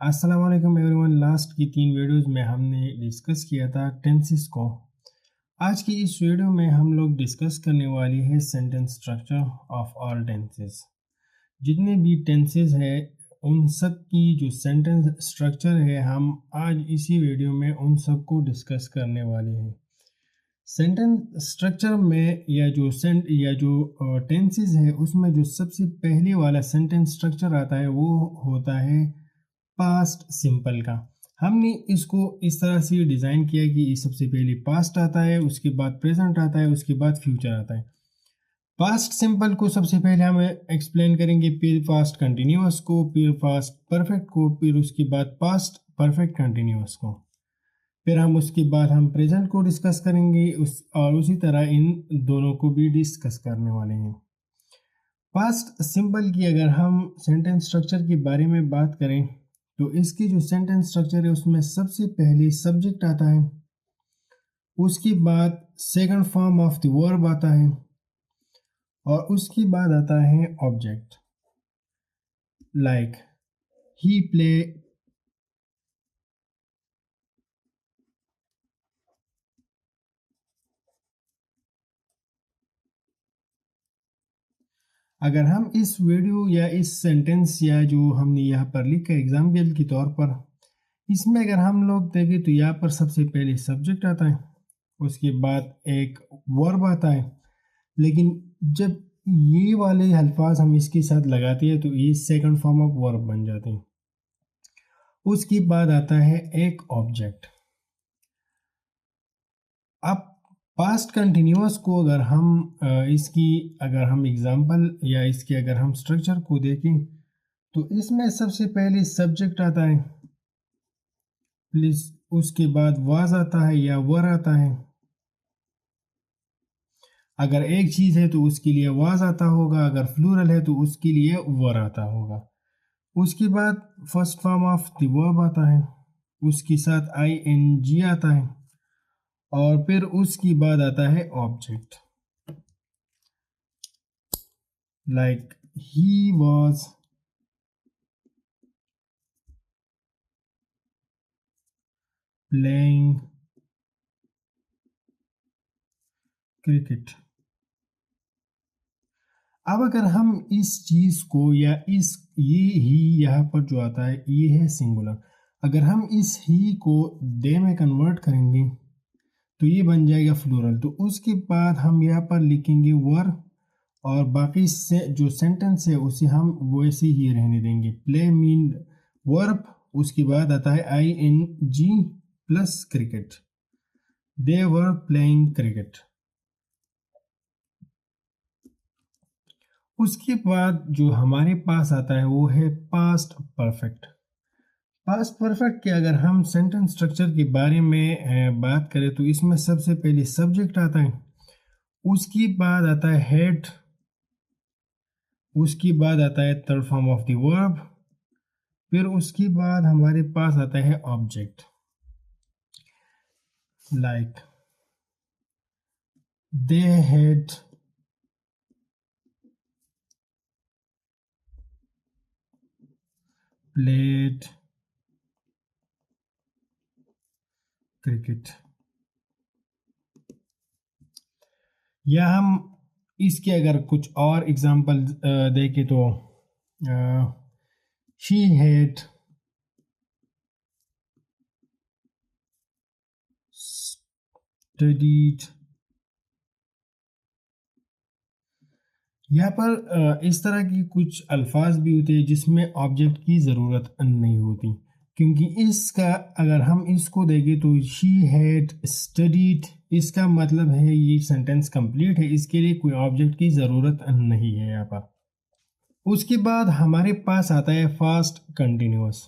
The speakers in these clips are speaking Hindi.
अस्सलाम वालेकुम एवरीवन। लास्ट की 3 वीडियोस में हमने डिस्कस किया था टेंसेस को। आज की इस वीडियो में हम लोग डिस्कस करने वाली है sentence structure of all tenses. जितने भी टेंसेस है उन सब की जो सेंटेंस स्ट्रक्चर है हम आज इसी वीडियो में उन सब को डिस्कस करने वाले हैं। सेंटेंस स्ट्रक्चर में या जो टेंसेस है उसमें जो सबसे पहले वाला सेंटेंस स्ट्रक्चर आता है वो होता है पास्ट सिंपल का। हमने इसको इस तरह से डिज़ाइन किया कि सबसे पहले पास्ट आता है, उसके बाद प्रेजेंट आता है, उसके बाद फ्यूचर आता है। पास्ट सिंपल को सबसे पहले हम एक्सप्लेन करेंगे, फिर पास्ट कंटिन्यूअस को, फिर पास्ट परफेक्ट को, फिर उसके बाद पास्ट परफेक्ट कंटिन्यूअस को, फिर हम उसके बाद हम प्रेजेंट को डिस्कस करेंगे और उसी तरह इन दोनों को भी डिस्कस करने वाले हैं। पास्ट सिंपल की अगर हम सेंटेंस स्ट्रक्चर के बारे में बात करें तो इसकी जो सेंटेंस स्ट्रक्चर है उसमें सबसे पहले सब्जेक्ट आता है, उसके बाद second form of the verb आता है और उसके बाद आता है ऑब्जेक्ट। Like he play. अगर हम इस वीडियो या इस सेंटेंस या जो हमने यहाँ पर लिखा एग्जाम्पल के तौर पर, इसमें अगर हम लोग देखें तो यहाँ पर सबसे पहले सब्जेक्ट आता है, उसके बाद एक वर्ब आता है। लेकिन जब ये वाले अल्फाज हम इसके साथ लगाते हैं तो ये सेकंड फॉर्म ऑफ वर्ब बन जाते हैं। उसके बाद आता है एक ऑब्जेक्ट। अब पास्ट कंटिन्यूअस को अगर हम एग्जांपल या इसके अगर हम स्ट्रक्चर को देखें तो इसमें सबसे पहले सब्जेक्ट आता है, प्लीज उसके बाद वाज आता है या वर आता है। अगर एक चीज़ है तो उसके लिए वाज आता होगा, अगर प्लूरल है तो उसके लिए वर आता होगा। उसके बाद first form of the verb आता है, उसके साथ आई एन जी आता है और फिर उसके बाद आता है object. Like he was playing cricket. अब अगर हम इस चीज़ को या इस ये ही यहाँ पर जो आता है ये है सिंगुलर, अगर हम इस ही को दे में कन्वर्ट करेंगे तो ये बन जाएगा फ्लूरल। तो उसके बाद हम यहाँ पर लिखेंगे वर और बाकी से जो सेंटेंस है उसे हम वैसे ही रहने देंगे। प्ले मीन वर्ब, उसके बाद आता है I N G plus cricket, they were playing cricket. उसके बाद जो हमारे पास आता है वो है पास्ट परफेक्ट। पास्ट परफेक्ट के अगर हम सेंटेंस स्ट्रक्चर के बारे में बात करें तो इसमें सबसे पहले सब्जेक्ट आता है, उसके बाद आता है हेड, उसके बाद आता है third form of the verb, फिर उसके बाद हमारे पास आता है object. Like they had played cricket. या हम इसके अगर कुछ और एग्जांपल देखें तो शी हैड स्टडीड। यहाँ पर इस तरह की कुछ अल्फाज भी होते हैं जिसमें ऑब्जेक्ट की ज़रूरत नहीं होती, क्योंकि इसका अगर हम इसको देखें तो शी हैड स्टडीड, इसका मतलब है ये सेंटेंस कंप्लीट है, इसके लिए कोई ऑब्जेक्ट की ज़रूरत नहीं है यहाँ पर। उसके बाद हमारे पास आता है फास्ट कंटिन्यूअस।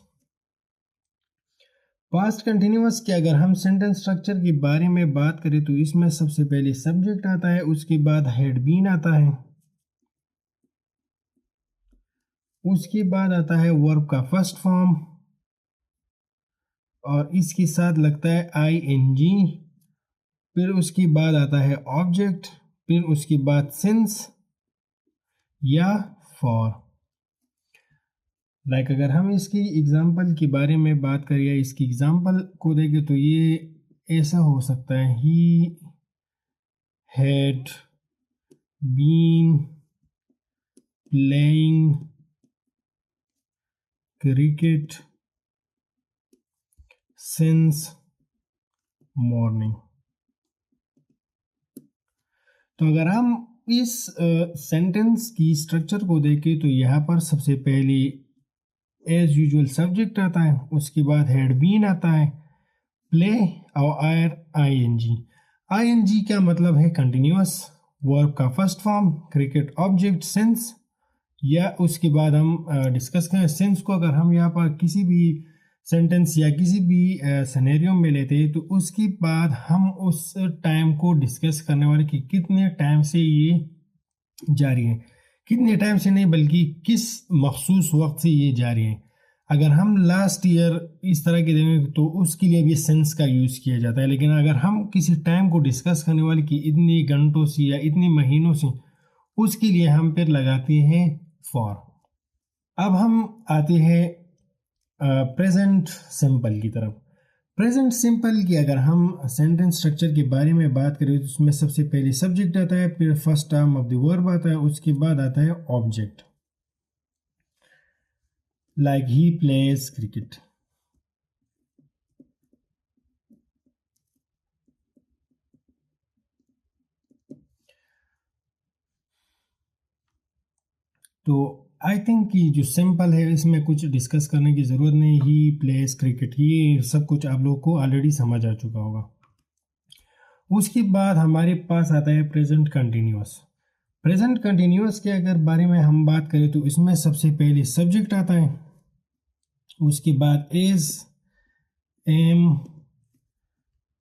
फास्ट कंटिन्यूअस के अगर हम सेंटेंस स्ट्रक्चर के बारे में बात करें तो इसमें सबसे पहले सब्जेक्ट आता है, उसके बाद हैड बीन आता है, उसके बाद आता है वर्ब का फर्स्ट फॉर्म और इसके साथ लगता है आई एन जी, फिर उसके बाद आता है ऑब्जेक्ट, फिर उसके बाद सिंस या फॉर। अगर हम इसकी एग्ज़ाम्पल के बारे में बात करें या इसकी एग्ज़ाम्पल को देखें तो ये ऐसा हो सकता है, he had been playing cricket since morning. तो अगर हम इस सेंटेंस की स्ट्रक्चर को देखें तो यहाँ पर सबसे पहले एज यूजुअल सब्जेक्ट आता है, उसके बाद हैड बीन आता है, प्ले और आईएनजी। आईएनजी का मतलब है कंटिन्यूअस, वर्ब का first form, cricket object, since, या उसके बाद हम डिस्कस करें सिंस को। अगर हम यहाँ पर किसी भी सेंटेंस या किसी भी सिनेरियो में लेते हैं तो उसके बाद हम उस टाइम को डिस्कस करने वाले कि कितने टाइम से ये जारी है, कितने टाइम से नहीं बल्कि किस मखसूस वक्त से ये जारी है। अगर हम लास्ट ईयर इस तरह के देंगे तो उसके लिए भी सिंस का यूज़ किया जाता है, लेकिन अगर हम किसी टाइम को डिस्कस करने वाले कि इतने घंटों से या इतने महीनों से, उसके लिए हम फिर लगाते हैं फॉर। अब हम आते हैं प्रेजेंट सिंपल की तरफ। प्रेजेंट सिंपल की अगर हम सेंटेंस स्ट्रक्चर के बारे में बात करें तो उसमें सबसे पहले सब्जेक्ट आता है, फिर first term of the verb आता है, उसके बाद आता है object, like he plays cricket. तो आई थिंक कि जो सिंपल है इसमें कुछ डिस्कस करने की ज़रूरत नहीं, ही प्लेज क्रिकेट, ये सब कुछ आप लोगों को ऑलरेडी समझ आ चुका होगा। उसके बाद हमारे पास आता है प्रेजेंट कंटिन्यूअस। प्रेजेंट कंटिन्यूअस के अगर बारे में हम बात करें तो इसमें सबसे पहले सब्जेक्ट आता है, उसके बाद इज, एम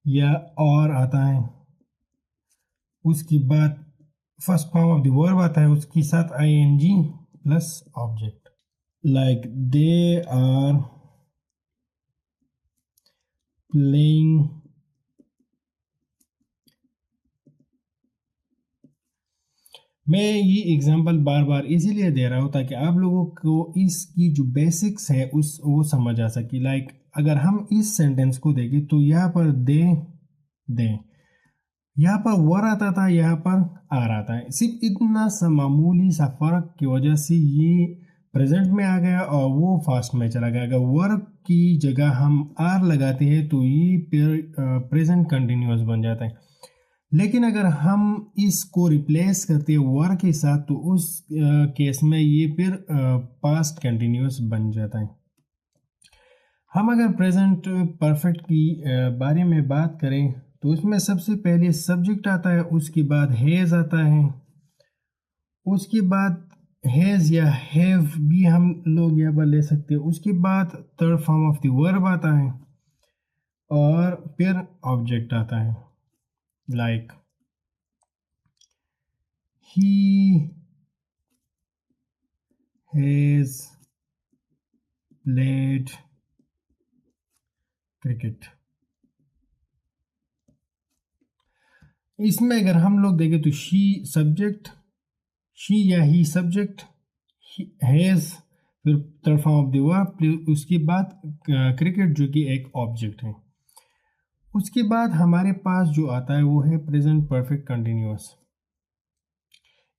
या और आता है, उसके बाद first form of the verb आता है, उसके साथ ING plus object, like they are playing मैं ये एग्जांपल बार बार इसीलिए दे रहा हूँ ताकि आप लोगों को इसकी जो बेसिक्स है उस वो समझ आ सके। अगर हम इस सेंटेंस को देखें तो यहाँ पर दे, यहाँ पर वर आता था, यहाँ पर आर आता है। सिर्फ इतना सा मामूली सा फर्क की वजह से ये प्रेजेंट में आ गया और वो फास्ट में चला गया। अगर वर की जगह हम आर लगाते हैं तो ये फिर प्रेजेंट कंटिन्यूअस बन जाता है, लेकिन अगर हम इसको रिप्लेस करते हैं वर के साथ तो उस केस में ये फिर पास्ट कंटिन्यूअस बन जाता है। हम अगर प्रेजेंट परफेक्ट की बारे में बात करें तो उसमें सबसे पहले सब्जेक्ट आता है, उसके बाद हैज़ आता है, उसके बाद हैज़ या हैव भी हम लोग यहाँ पर ले सकते हैं, उसके बाद third form of the verb आता है और फिर ऑब्जेक्ट आता है, like he has played cricket। इसमें अगर हम लोग देखें तो शी सब्जेक्ट, शी या ही सब्जेक्ट, हैज़ फिर third form of the verb, उसके बाद क्रिकेट जो कि एक ऑब्जेक्ट है। उसके बाद हमारे पास जो आता है वो है प्रेजेंट परफेक्ट कंटिन्यूअस।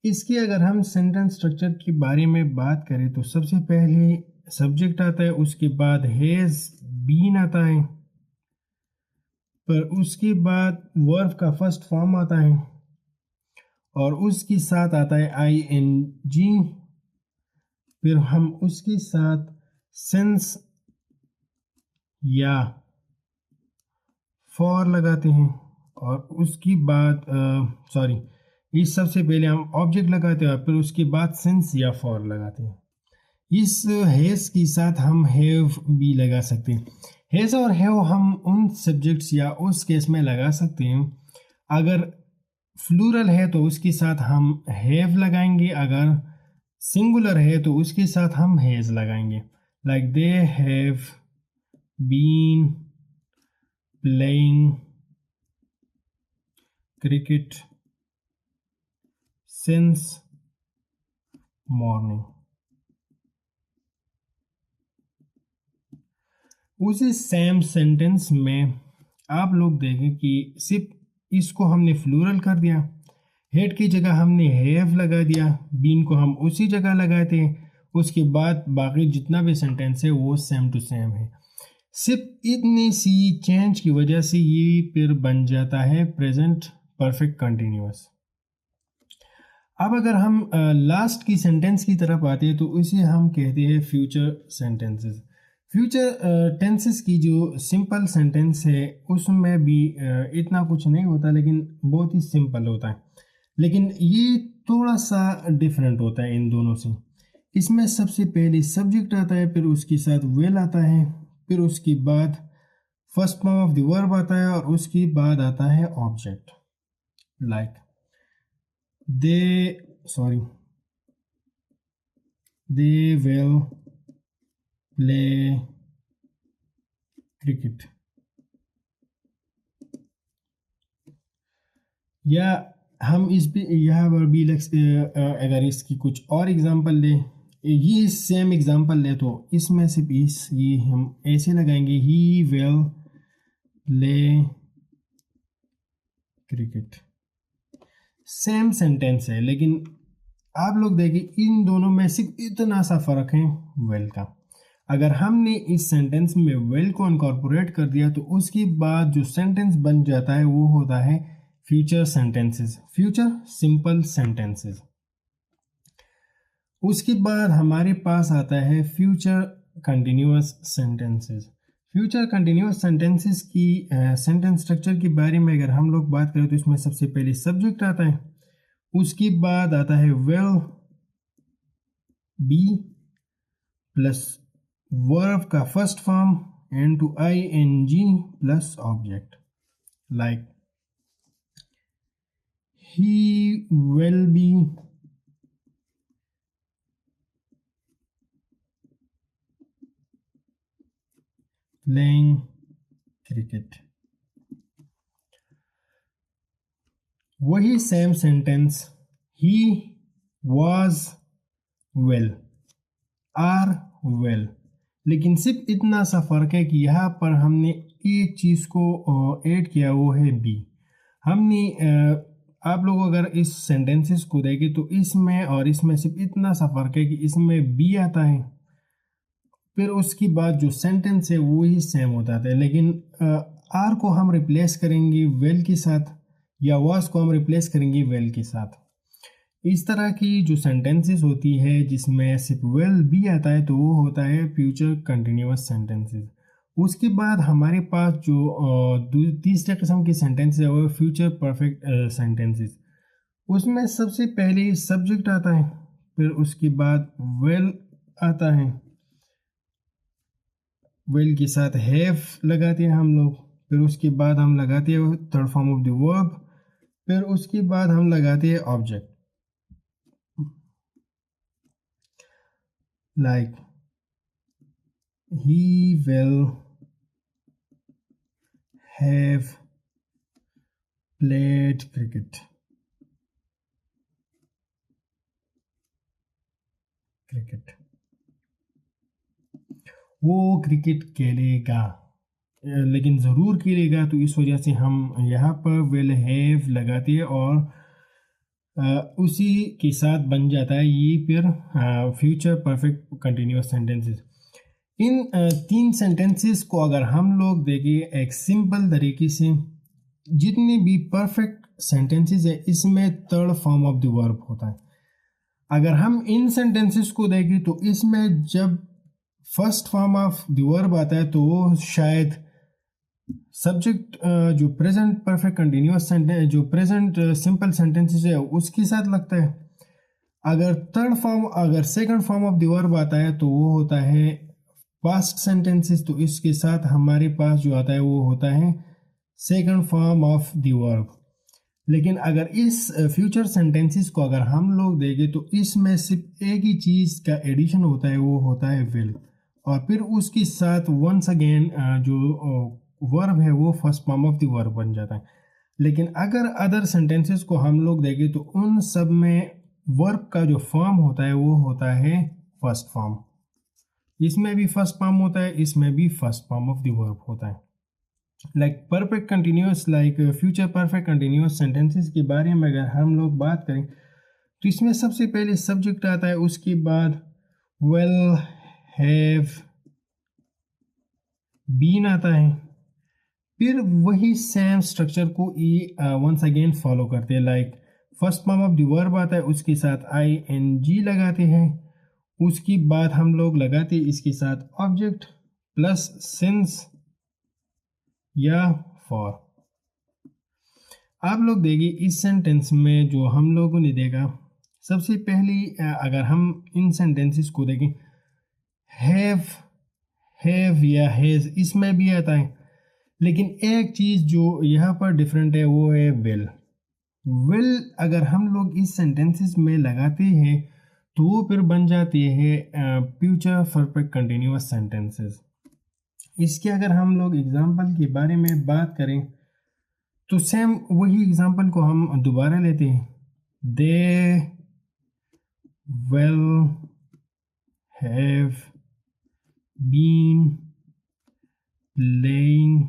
इसके अगर हम सेंटेंस स्ट्रक्चर के बारे में बात करें तो सबसे पहले सब्जेक्ट आता है, उसके बाद हैज़ बीन आता है, पर उसके बाद वर्ब का फर्स्ट फॉर्म आता है और उसके साथ आता है आई एन जी, फिर हम उसके साथ सिंस या फॉर लगाते हैं और उसके बाद इस सबसे पहले हम ऑब्जेक्ट लगाते हैं और फिर उसके बाद सिंस या फॉर लगाते हैं। इस हैज़ के साथ हम हैव भी लगा सकते हैं। हैज़ और हैव हम उन सब्जेक्ट्स या उस केस में लगा सकते हैं अगर फ्लूरल है तो उसके साथ हम हैव लगाएंगे, अगर सिंगुलर है तो उसके साथ हम हैज़ लगाएंगे, like they have been playing cricket since morning. उसी सेम सेंटेंस में आप लोग देखें कि सिर्फ इसको हमने फ्लूरल कर दिया, हेड की जगह हमने हैव लगा दिया, बीन को हम उसी जगह लगाते हैं, उसके बाद बाकी जितना भी सेंटेंस है वो सेम टू सेम है। सिर्फ इतनी सी चेंज की वजह से ये फिर बन जाता है प्रेजेंट परफेक्ट कंटिन्यूअस। अब अगर हम लास्ट की सेंटेंस की तरफ आते हैं तो इसे हम कहते हैं फ्यूचर सेंटेंसेस। फ्यूचर टेंसेस की जो सिंपल सेंटेंस है उसमें भी इतना कुछ नहीं होता, लेकिन बहुत ही सिंपल होता है, लेकिन ये थोड़ा सा डिफरेंट होता है इन दोनों से। इसमें सबसे पहले सब्जेक्ट आता है, फिर उसके साथ वेल आता है, फिर उसके बाद first form of the verb आता है और उसके बाद आता है object. Like they will play cricket। या हम इस भी यहाँ पर भी अगर इसकी कुछ और एग्जांपल लें, ये सेम एग्जांपल ले तो इसमें सिर्फ ये हम ऐसे लगाएंगे, he will play cricket. Same sentence है, लेकिन आप लोग देखिए इन दोनों में सिर्फ इतना सा फर्क है वेल का। अगर हमने इस सेंटेंस में वेल को इनकॉर्पोरेट कर दिया तो उसके बाद जो सेंटेंस बन जाता है वो होता है future sentences, future simple sentences. उसके बाद हमारे पास आता है future continuous sentences. Future continuous sentences की सेंटेंस स्ट्रक्चर के बारे में अगर हम लोग बात करें तो इसमें सबसे पहले सब्जेक्ट आता है, उसके बाद आता है विल बी प्लस वर्ब का first form and to ing plus object. Like he will be playing cricket। वही same sentence he was well are well, लेकिन सिर्फ इतना सा फर्क है कि यहाँ पर हमने एक चीज़ को ऐड किया, वो है बी। हमने आप लोग अगर इस सेंटेंसेस को देखें तो इसमें और इसमें सिर्फ इतना सा फर्क है कि इसमें बी आता है, फिर उसके बाद जो सेंटेंस है वो ही सेम होता है, लेकिन आर को हम रिप्लेस करेंगे वेल के साथ या वाज को हम रिप्लेस करेंगे वेल के साथ। इस तरह की जो सेंटेंसेस होती है जिसमें सिर्फ वेल भी आता है तो वो होता है फ्यूचर कंटिन्यूअस सेंटेंसेस। उसके बाद हमारे पास जो तीसरे किस्म की सेंटेंस है वो फ्यूचर परफेक्ट सेंटेंसेस। उसमें सबसे पहले सब्जेक्ट आता है, फिर उसके बाद वेल आता है, वेल के साथ हैव लगाते हैं हम लोग, फिर उसके बाद हम लगाते हैं third form of the verb, फिर उसके बाद हम लगाते हैं object. Like he will have played cricket। वो क्रिकेट खेलेगा, लेकिन ज़रूर खेलेगा, तो इस वजह से हम यहाँ पर विल हैव लगाते हैं और उसी के साथ बन जाता है ये फिर फ्यूचर परफेक्ट कंटिन्यूअस सेंटेंसेस। इन तीन सेंटेंसेस को अगर हम लोग देखें एक सिंपल तरीके से, जितने भी परफेक्ट सेंटेंसेस है इसमें third form of the verb होता है। अगर हम इन सेंटेंसेस को देखें तो इसमें जब first form of the verb आता है तो वो शायद सब्जेक्ट जो प्रेजेंट परफेक्ट कंटिन्यूअस सेंटेंस, जो प्रेजेंट सिंपल सेंटेंसेस है उसके साथ लगता है। अगर second form of the verb आता है तो वो होता है पास्ट सेंटेंसेस, तो इसके साथ हमारे पास जो आता है वो होता है second form of the verb. लेकिन अगर इस फ्यूचर सेंटेंसेस को अगर हम लोग देखें तो इसमें सिर्फ एक ही चीज़ का एडिशन होता है, वो होता है विल, और फिर उसके साथ वंस अगेन जो वर्ब है वो first form of the verb बन जाता है। लेकिन अगर अदर सेंटेंसेस को हम लोग देखें तो उन सब में वर्ब का जो फॉर्म होता है वो होता है फर्स्ट फॉर्म। इसमें भी फर्स्ट फॉर्म होता है, इसमें भी first form of the verb होता है। Like perfect continuous, like future perfect continuous sentences के बारे में अगर हम लोग बात करें तो इसमें सबसे पहले सब्जेक्ट आता है, उसके बाद वेल, हैव, बीन आता है, फिर वही सेम स्ट्रक्चर को वंस अगेन फॉलो करते हैं। Like first form of the verb आता है, उसके साथ ing लगाते हैं, उसके बाद हम लोग लगाते हैं इसके साथ ऑब्जेक्ट प्लस सिंस या फॉर। आप लोग देखिए इस सेंटेंस में जो हम लोगों ने देखा, सबसे पहले अगर हम इन सेंटेंसेस को देखें, हैव या हैज इसमें भी आता है, लेकिन एक चीज़ जो यहाँ पर डिफरेंट है वो है विल अगर हम लोग इस सेंटेंसेस में लगाते हैं तो वो फिर बन जाती है फ्यूचर परफेक्ट कंटिन्यूअस सेंटेंसेस। इसके अगर हम लोग एग्जांपल के बारे में बात करें तो सेम वही एग्जांपल को हम दोबारा लेते हैं, they will have been playing,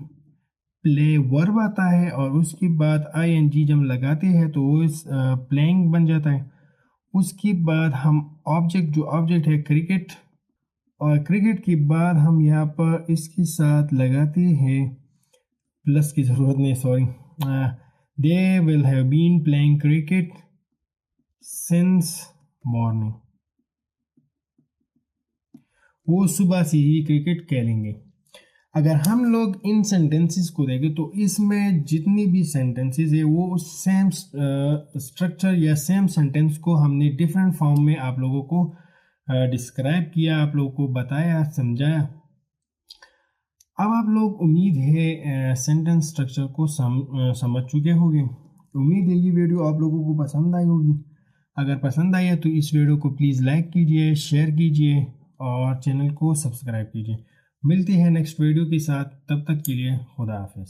play verb आता है और उसके बाद ing जब लगाते हैं तो वो इस प्लेइंग बन जाता है। उसके बाद हम ऑब्जेक्ट, जो ऑब्जेक्ट है क्रिकेट, और क्रिकेट के बाद हम यहाँ पर इसके साथ लगाते हैं, प्लस की ज़रूरत नहीं, sorry, they will have been playing cricket since morning, वो सुबह से ही क्रिकेट खेलेंगे। अगर हम लोग इन सेंटेंसेस को देखें तो इसमें जितनी भी सेंटेंसेस है वो सेम स्ट्रक्चर या सेम सेंटेंस को हमने डिफरेंट फॉर्म में आप लोगों को डिस्क्राइब किया, आप लोगों को बताया, समझाया। अब आप लोग उम्मीद है सेंटेंस स्ट्रक्चर को समझ चुके होंगे। उम्मीद है ये वीडियो आप लोगों को पसंद आई होगी। अगर पसंद आई है तो इस वीडियो को प्लीज़ लाइक कीजिए, शेयर कीजिए और चैनल को सब्सक्राइब कीजिए। मिलती है नेक्स्ट वीडियो के साथ, तब तक के लिए खुदा हाफिज़।